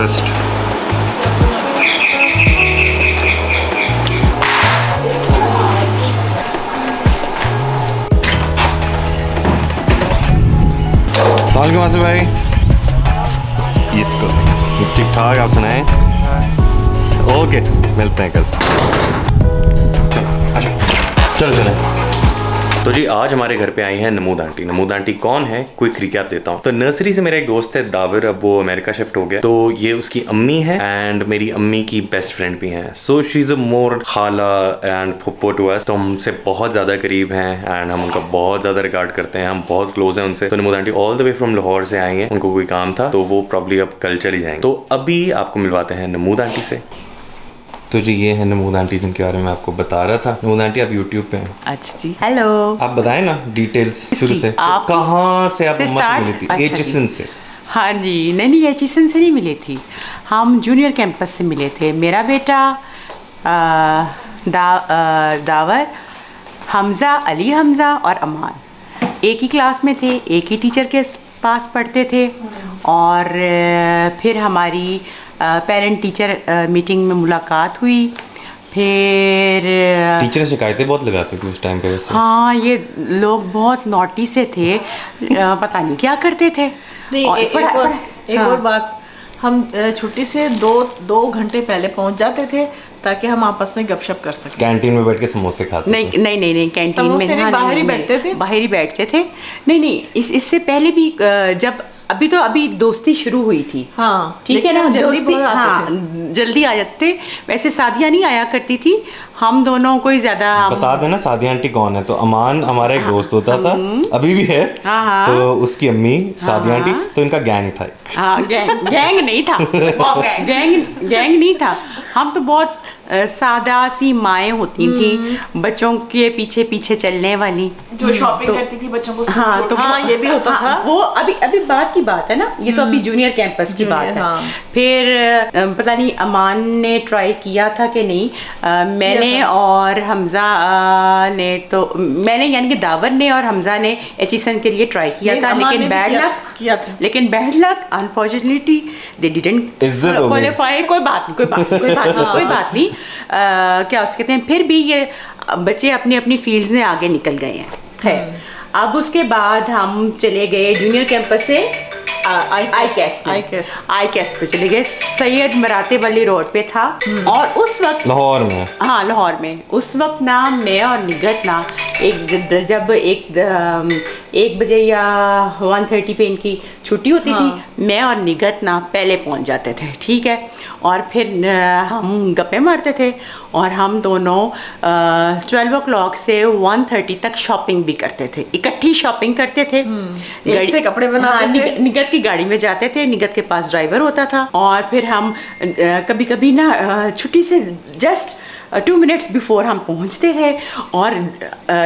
Breakfast. वहाँ से भाई इसको ठीक ठाक, आप सुनाएं? ओके, मिलते हैं कल। चलो चलो। तो जी आज हमारे घर पे आई हैं नमूद आंटी। नमूद आंटी कौन है, क्विक रिकैप देता हूँ। तो नर्सरी से मेरा एक दोस्त है दावर, अब वो अमेरिका शिफ्ट हो गया, तो ये उसकी अम्मी है एंड मेरी अम्मी की बेस्ट फ्रेंड भी हैं। सो शी इज अ मोर खाला एंड फुप्पो टू अस। तो हमसे बहुत ज्यादा करीब हैं एंड हम उनका बहुत ज्यादा रिगार्ड करते हैं, हम बहुत क्लोज हैं उनसे। तो नमूद aunty all the way from Lahore से आई हैं, उनको कोई काम था तो वो प्रॉब्ली अब कल चली जाएंगे। तो अभी आपको मिलवाते हैं नमूद आंटी से। तो जी ये है नमूद आंटी जिनके बारे में आपको बता रहा था। नमूद आंटी आप यूट्यूब पे हैं। अच्छा जी, हेलो। आप बताएं ना डिटेल्स शुरू से, कहाँ से आप अम्मा से मिली थी? अच्छा एचिसन से? हाँ जी, नहीं एचिसन से नहीं मिले थी, हम जूनियर कैंपस से मिले थे। मेरा बेटा दावर, हमज़ा, अली हमज़ा और अमान एक ही क्लास में थे, एक ही टीचर के पास पढ़ते थे। और फिर हमारी पेरेंट टीचर मीटिंग में मुलाकात हुई। फिर टीचर शिकायतें बहुत लगाते थे उस टाइम पे वैसे। हाँ, ये लोग बहुत नॉटी से थे, पता नहीं क्या करते थे। नहीं, और एक और बात, हम छुट्टी से दो घंटे पहले पहुंच जाते थे ताकि हम आपस में गपशप कर सकें। कैंटीन में बैठ के समोसे खाते नहीं थे? नहीं कैंटीन में नहीं, बाहर ही बैठते थे। बाहर ही बैठते थे। नहीं इससे पहले भी जब अभी दोस्ती शुरू हुई थी। हाँ, ठीक है ना, जल्दी दोस्ती, हाँ जल्दी आ जाते। वैसे सादिया नहीं आया करती थी, हम दोनों को ही ज्यादा। बता देना सादिया आंटी कौन है। तो अमान हमारा एक दोस्त होता था, अभी भी है। तो उसकी अम्मी सादिया आंटी, तो इनका गैंग था। हाँ, गैंग नहीं था, गैंग नहीं था। हम तो बहुत सादा सी माएँ होती थी, बच्चों के पीछे पीछे चलने वाली, जो शॉपिंग करती थी बच्चों को। हाँ, तो हाँ, ये भी होता था। वो अभी बात की बात है ना, ये तो अभी जूनियर कैंपस की बात है। हाँ। फिर पता नहीं अमान ने ट्राई किया था कि नहीं, मैंने और हमज़ा ने, तो मैंने यानी कि दावर ने और हमज़ा ने एचिसन के लिए ट्राई किया था, लेकिन बैड लक किया था। लेकिन bad luck unfortunately they didn't qualify. कोई बात नहीं। क्या उसके कहते हैं, फिर भी ये बच्चे अपनी अपनी फील्ड्स में आगे निकल गए हैं। खैर, अब उसके बाद हम चले गए जूनियर कैंपस से आई कैस पे चले गए। सैयद मरातिब अली रोड पे था। और उस वक्त लाहौर में, हाँ लाहौर में, उस वक्त ना मैं और निगत ना जब 1 बजे या 1:30 पे इनकी छुट्टी होती थी, मैं और निगत ना पहले पहुंच जाते थे, ठीक है। और फिर हम गप्पे मारते थे और हम दोनों 12 o'clock से 1:30 तक शॉपिंग भी करते थे, इकट्ठी शॉपिंग करते थे। एक से कपड़े बनाते थे। निगत की गाड़ी में जाते थे, निगत के पास ड्राइवर होता था। और फिर हम कभी कभी ना छुट्टी से जस्ट 2 minutes बिफोर हम पहुंचते थे और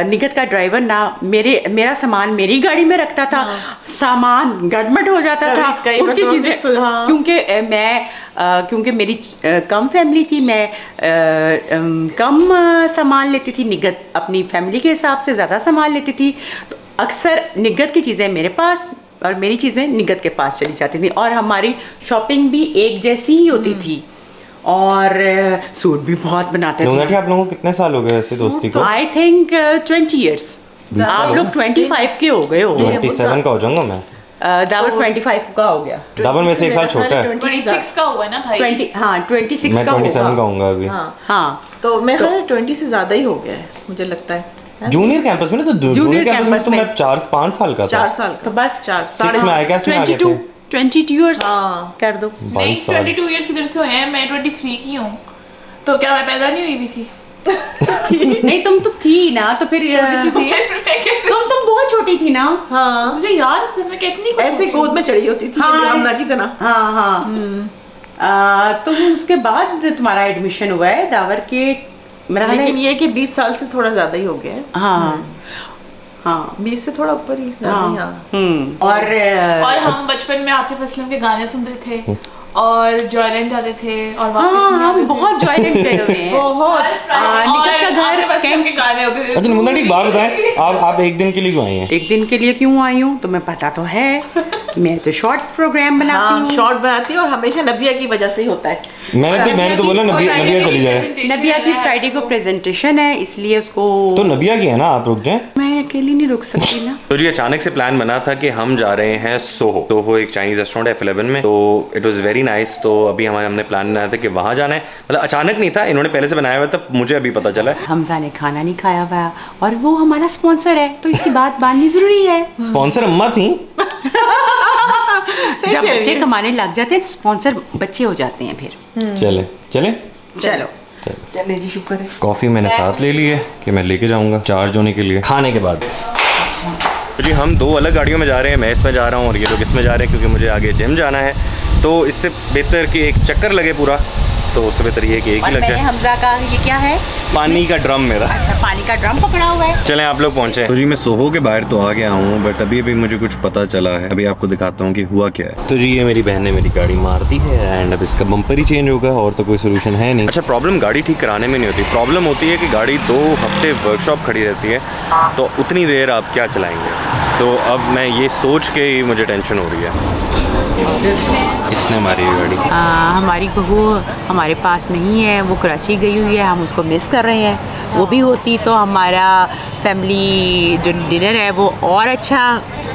निगत का ड्राइवर ना मेरा सामान मेरी गाड़ी में रखता था। सामान गड़बड़ हो जाता था उसकी चीज़ें, क्योंकि मेरी कम फैमिली थी, मैं कम सामान लेती थी, निगत अपनी फैमिली के हिसाब से ज़्यादा सामान लेती थी। तो अक्सर निगत की चीज़ें मेरे पास और मेरी चीज़ें निगत के पास चली जाती थी और हमारी शॉपिंग भी एक जैसी ही होती थी और सूट भी बहुत बनाते थे। आप लोगों को कितने साल हो गए ऐसे दोस्ती को? I think 20 years। आप लोग 25 के हो गए हो। 27 का हो जाऊंगा मैं। दावर 25 का हो गया। दावर में से एक साल छोटा है। 26 का हुआ ना भाई। 26 मैं का 27 का होऊंगा अभी। हाँ, तो मेरे ख्याल 20 से ज्यादा ही हो गया है, मुझे लगता है। जूनियर कैंपस में ना, तो जूनियर कैंपस में तो मैं 4-5 साल का था। 4 साल तो बस 6 में आया क्या, इसमें आ गए थे 22 years कर दो। 22 साल। 22 years की तरफ से हुए हैं, मैं 23 की हूँ। तो क्या मैं पैदा नहीं हुई भी थी? नहीं, तुम तो थी ना, तो फिर तुम बहुत छोटी थी ना। हाँ, मुझे याद है, मैं कितनी ऐसे गोद में चढ़ी होती थी गामना की तरह। हाँ। तो उसके बाद तुम्हारा एडमिशन हुआ है दावर के, लेकिन ये कि 20 साल से थोड़ा ज्यादा ही हो गया है। हाँ 20 से थोड़ा ऊपर ही ज्यादा ही। हाँ। और हम बचपन में आतिफ असलम के गाने सुनते थे और जॉयलैंड जाते थे और वापस हाँ नहीं आते हम थे। बहुत जॉयलेंट गए हुए हैं। बहुत निकट का घर बस कैंप के गाने होते थे। अच्छा नमूदा आंटी एक बात बताएं, आप एक दिन के लिए क्यों आई हैं? एक दिन के लिए क्यों आई हूँ तुम्हें पता तो है। मैं तो शॉर्ट प्रोग्राम बनाती हाँ हूँ। शॉर्ट बनाती है और हमेशा नबिया की वजह से ही होता है। मैंने तो बोला नबिया चली जाए। नबिया की फ्राइडे को प्रेजेंटेशन है इसलिए उसको तो नबिया की है ना, आप रुक जाएं। मैं अकेली नहीं रुक सकती ना। तो जी अचानक से प्लान बना था कि हम जा रहे हैं सोहो एक चाइनीज रेस्टोरेंट है F11 में, तो इट वाज वेरी नाइस। तो अभी हमने प्लान बनाया था कि वहाँ जाना है, मतलब अचानक नहीं था, इन्होंने पहले से बनाया हुआ था, मुझे अभी पता चला है। हमजा ने खाना नहीं खाया हुआ और वो हमारा स्पॉन्सर है तो इसकी बात माननी जरूरी है। स्पॉन्सर अम्मा थी। सही जब कह रही बच्चे है। कमाने लग जाते हैं तो स्पॉन्सर बच्चे हो जाते हैं फिर। चले चलो चले जी शुक्र है। कॉफ़ी मैंने साथ ले ली है कि मैं लेके जाऊंगा चार्ज होने के लिए खाने के बाद। तो जी हम 2 अलग गाड़ियों में जा रहे हैं, मैं इसमें जा रहा हूँ और ये लोग इसमें जा रहे हैं क्योंकि मुझे आगे जिम जाना है। तो इससे बेहतर कि एक चक्कर लगे पूरा, तो उससे बेहतर ये है कि एक ही और लग मैंने जाए। हमजा का ये क्या है? पानी का ड्रम मेरा। अच्छा पानी का ड्रम पकड़ा हुआ है। चलें आप लोग पहुंचे। तो जी मैं सोहो के बाहर तो आ गया हूँ, बट अभी मुझे कुछ पता चला है, अभी आपको दिखाता हूँ कि हुआ क्या है। तो जी ये मेरी बहन ने मेरी गाड़ी मार दी है एंड अब इसका बम्पर ही चेंज होगा और तो कोई सोल्यूशन है नहीं। अच्छा प्रॉब्लम गाड़ी ठीक कराने में नहीं होती, प्रॉब्लम होती है कि गाड़ी 2 हफ्ते वर्कशॉप खड़ी रहती है, तो उतनी देर आप क्या चलाएंगे। तो अब मैं ये सोच के ही मुझे टेंशन हो रही है। इसने मारी है गाड़ी। हमारी बहू हमारे पास नहीं है, वो कराची गई हुई है, हम उसको मिस कर रहे हैं। वो भी होती तो हमारा फैमिली जो डिनर है वो और अच्छा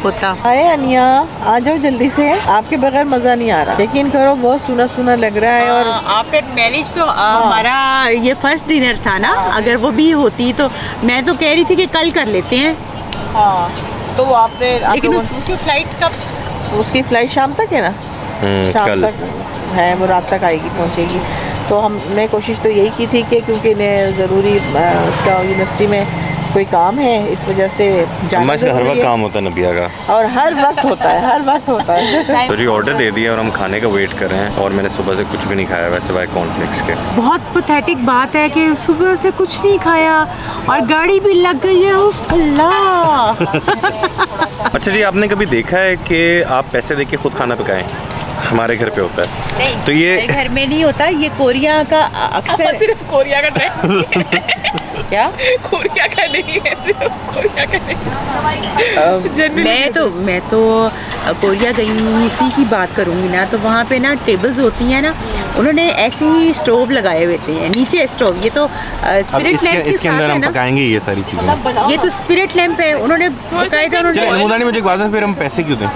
होता। हाय अनिया आ जाओ जल्दी से, आपके बगैर मज़ा नहीं आ रहा। यकीन करो बहुत सुना सुना लग रहा है। और आफ्टर मैरिज तो हमारा ये फर्स्ट डिनर था ना, अगर वो भी होती तो मैं तो कह रही थी कि कल कर लेते हैं। हाँ तो आपने लेकिन उसकी फ्लाइट कब? उसकी फ्लाइट शाम तक है ना, शाम कल। तक है, वो रात तक आएगी पहुंचेगी। तो हमने कोशिश तो यही की थी कि क्योंकि इन्हें ज़रूरी उसका यूनिवर्सिटी में कोई काम है, इस वजह से जाना हर ज़रूरी वक्त है। काम होता है नबिया का। और हर वक्त होता है, हर वक्त होता है। तो जी ऑर्डर दे दिया और हम खाने का वेट कर रहे हैं और मैंने सुबह से कुछ भी नहीं खाया वैसे वाई कॉर्नफ्लेक्स के। बहुत पैथेटिक बात है कि सुबह से कुछ नहीं खाया और गाड़ी भी लग गई है। उफ अल्लाह। अच्छा जी आपने कभी देखा है कि आप पैसे दे के खुद खाना पकाएं? हमारे घर पे होता है। नहीं तो ये हमारे घर में नहीं होता, ये कोरिया का अक्सर। सिर्फ कोरिया का ट्रेंड क्या? कोरिया का नहीं है, सिर्फ कोरिया का नहीं। मैं तो कोरिया गई हूँ, उसी की बात करूँगी ना, तो वहाँ पे ना टेबल्स होती हैं ना, उन्होंने ऐसे ही स्टोव लगाए हुए थे नीचे स्टोव। ये तो अब स्पिरिट लैंप के इसके अंदर साथ है हम ना, पकाएंगे ये सारी चीजें। ये तो स्पिरिट लैंप है, उन्होंने बताया था। चलो उन्होंने नमूदानी मुझे एक बात है, फिर हम पैसे क्यों दें?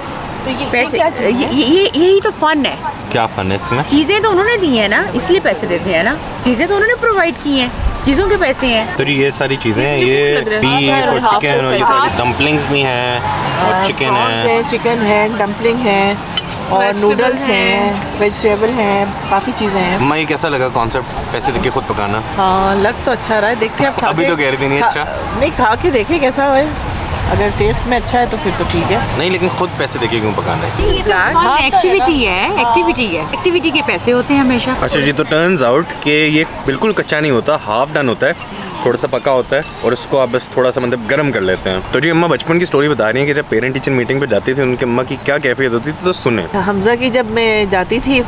तो ये पैसे क्या चीज़ है? यही तो फन है। क्या फन है इसमें? चीज़ें तो उन्होंने दी हैं ना, इसलिए पैसे देते हैं ना, चीज़ें तो उन्होंने प्रोवाइड की हैं, चीज़ों के पैसे हैं। तो जी ये सारी चीजें हैं, ये बीफ और चिकन और ये सारी डम्पलिंग्स भी हैं और चिकन है। चिकन है, डम्पलिंग है और Vegetables नूडल्स हैं। हैं, वेजिटेबल हैं, काफ़ी चीज़ें हैं। अम्मा ये कैसा लगा कॉन्सेप्ट पैसे देके खुद पकाना? हाँ लग तो अच्छा रहा है, देखते हैं अब खा अभी के। तो कह रही थी नहीं खा- अच्छा। नहीं खा के देखे कैसा है, अगर टेस्ट में अच्छा है तो फिर तो ठीक है। नहीं लेकिन खुद पैसे देके क्यों पकाना है? एक्टिविटी है, एक्टिविटी के पैसे होते हैं हमेशा। अच्छा जी तो टर्न्स आउट कि ये बिल्कुल कच्चा नहीं होता, हाफ डन होता है, थोड़ा सा पका होता है और इसको आप बस थोड़ा सा मतलब गर्म कर लेते हैं। तो जी अम्मा बचपन की स्टोरी बता रही हैं कि जब पेरेंट टीचर मीटिंग पे जाती थी उनकी अम्मा की क्या कैफियत होती थी, तो सुने। हमजा की जब मैं जाती थी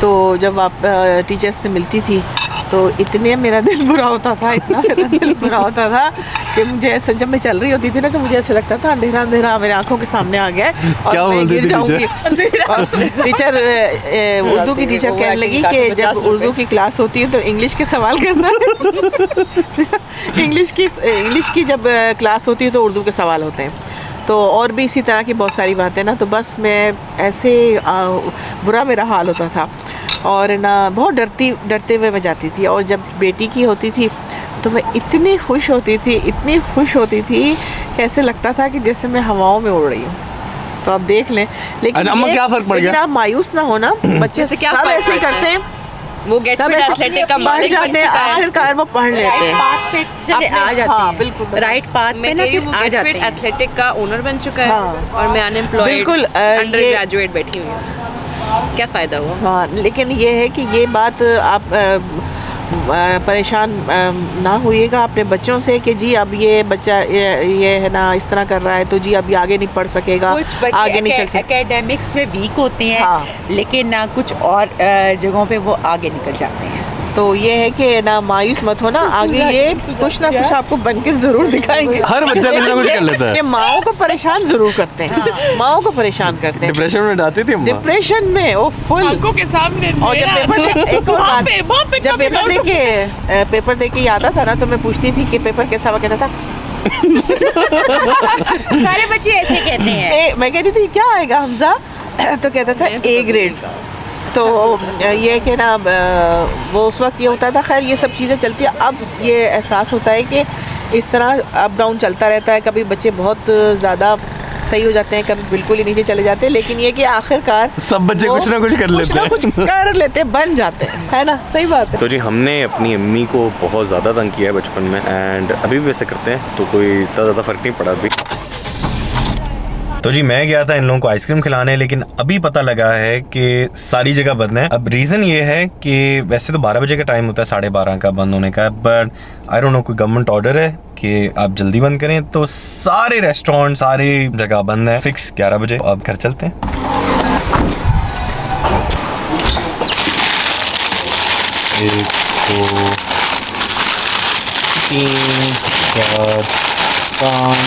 तो जब आप टीचर्स से मिलती थी तो इतने मेरा दिल बुरा होता था, इतना मेरा दिल बुरा होता था कि मुझे ऐसे, जब मैं चल रही होती थी ना तो मुझे ऐसे लगता था अंधेरा अंधेरा मेरे आंखों के सामने आ गया है और क्या मैं बोलती गिर थी जाऊंगी। और टीचर उर्दू की टीचर कहने लगी कि जब उर्दू की क्लास होती है तो इंग्लिश के सवाल करना है। इंग्लिश की जब क्लास होती है तो उर्दू के सवाल होते हैं। तो और भी इसी तरह की बहुत सारी बातें ना, तो बस मैं ऐसे बुरा मेरा हाल होता था और ना बहुत डरते हुए मैं जाती थी। और जब बेटी की होती थी तो मैं इतनी खुश होती थी कि ऐसे लगता था कि जैसे मैं हवाओं में उड़ रही हूँ। तो आप देख लें, लेकिन अम्मा क्या फर्क पड़ गया? आप मायूस ना होना, बच्चे इससे क्या सब फर्क ऐसे ही पड़ता है? करते हैं, वो गेट सब फिट ऐसे एथलेटिक का बढ़ मालिक बन जाते हैं, चुका है। आखिरकार वो पढ़ लेते हैं। पाथ पे चले आ जाते हाँ, हैं, बिल्कुल। राइट पाथ पे मैं ना कह रही फिर हूँ आ वो जाते गेट हैं। फिट एथलेटिक का ओनर बन चुका है हाँ। और मैं अनएम्प्लॉयड बिल्कुल, अंडर ये- ग्रेजुएट बैठी हुई हूँ। क्या फायदा हुआ? हाँ लेकिन ये है कि ये बात आप परेशान ना होइएगा अपने बच्चों से कि जी अब ये बच्चा ये है ना इस तरह कर रहा है तो जी अब ये आगे नहीं पढ़ सकेगा, कुछ बच्चे आगे नहीं चल सकेगा। एकेडमिक्स में वीक होते हैं, हाँ। लेकिन कुछ और जगहों पे वो आगे निकल जाते हैं। तो ये है कि ना मायूस मत होना, आगे ये कुछ ना कुछ आपको बन के जरूर दिखाएंगे। हर बच्चा कुछ ना कुछ कर लेता है। ये माओ को परेशान जरूर करते हैं, माओ को परेशान करते हैं, डिप्रेशन में डालती थी अम्मा। डिप्रेशन में ओ फुल। आंखों के सामने और जब पेपर एक और वहाँ बात, पे जब कभी पेपर दे के आता था ना तो मैं पूछती थी कि पेपर कैसा हुआ, कहता था सारे बच्चे ऐसे कहते हैं। मैं कहती थी क्या आएगा हमजा, तो कहता था ए ग्रेड। तो ये कि ना वो उस वक्त ये होता था। खैर ये सब चीज़ें चलती है, अब ये एहसास होता है कि इस तरह अप डाउन चलता रहता है। कभी बच्चे बहुत ज़्यादा सही हो जाते हैं, कभी बिल्कुल ही नीचे चले जाते हैं, लेकिन ये कि आखिरकार सब बच्चे कुछ ना कुछ कर लेते हैं। कुछ कर लेते हैं, बन जाते हैं, है ना, सही बात है। तो जी हमने अपनी अम्मी को बहुत ज़्यादा तंग किया है बचपन में, एंड अभी भी वैसे करते हैं, तो कोई इतना ज़्यादा फ़र्क नहीं पड़ा अभी। तो जी मैं गया था इन लोगों को आइसक्रीम खिलाने, लेकिन अभी पता लगा है कि सारी जगह बंद है। अब रीज़न ये है कि वैसे तो 12 बजे का टाइम होता है, 12:30 का बंद होने का, बट आई डोंट नो कोई गवर्नमेंट ऑर्डर है कि आप जल्दी बंद करें, तो सारे रेस्टोरेंट सारी जगह बंद है फिक्स 11 बजे। अब घर चलते हैं। एक, दो, तीन, चार, पाँच,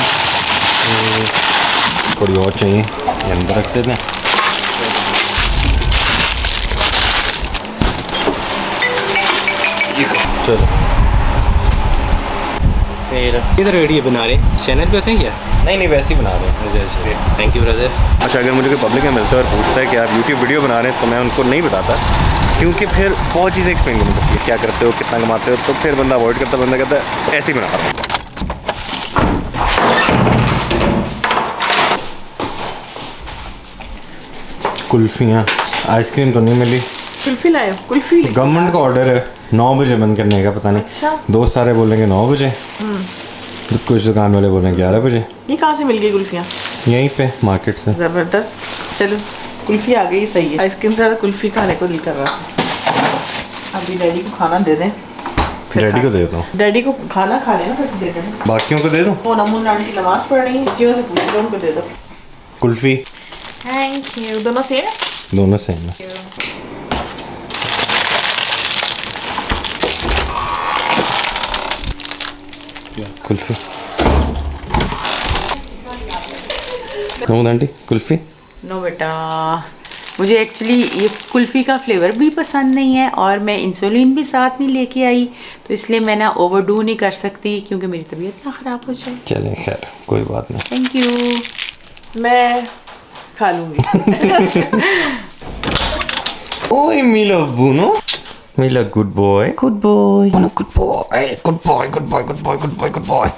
थोड़ी और चाहिए, ये अंदर रख देते हैं। चलो किधर वीडियो बना रहे, चैनल पे होते हैं क्या? नहीं वैसे ही बना रहे हैं। अच्छा, थैंक यू ब्रदर। अच्छा, अगर मुझे कोई पब्लिक में मिलता है और पूछता है कि आप यूट्यूब वीडियो बना रहे हैं, तो मैं उनको नहीं बताता, क्योंकि फिर बहुत चीज़ें एक्सप्लेन करनी पड़ती है, क्या करते हो, कितना कमाते हो, तो फिर बंदा अवॉइड करता, बंदा कहता है ऐसे ही बना रहा हूँ। कुल्फियाँ, आइसक्रीम तो नहीं मिली। कुल्फी लाए, कुल्फी गवर्नमेंट का ऑर्डर है 9 बजे बंद करने का, पता नहीं। अच्छा। दोस्त सारे बोलेंगे 9 बजे, कुछ दुकान वाले बोलेंगे 11 बजे। ये कहाँ से मिल गई कुल्फियाँ? यहीं पे मार्केट से। ज़बरदस्त। चलो कुल्फी आ गई, सही है। आइसक्रीम से ज़्यादा कुल्फी खाने को दिल कर रहा था। अभी डैडी को खाना दे दें, डैडी को दे दो, डैडी को खाना खा लेना फिर दे देना। बाकियों को दे दो। वो नमून आंटी नमाज पढ़ रही है, बच्चियों से पूछ लो, उनको दे दो। Kulfi thank you. दोनों सेम है? दोनों सेम है। कुल्फी नमूद आंटी, कुल्फी। नो बेटा, मुझे एक्चुअली ये कुल्फ़ी का फ्लेवर भी पसंद नहीं है, और मैं इंसुलिन भी साथ नहीं लेके आई, तो इसलिए मैं ना ओवरडू नहीं कर सकती, क्योंकि मेरी तबीयत ना ख़राब हो जाए। चले खैर कोई बात नहीं। Thank you. मैं खा लूँगी। ओए मिला बुनो, मिला good boy, good boy, good boy, good boy, good boy, good boy, good boy, good boy.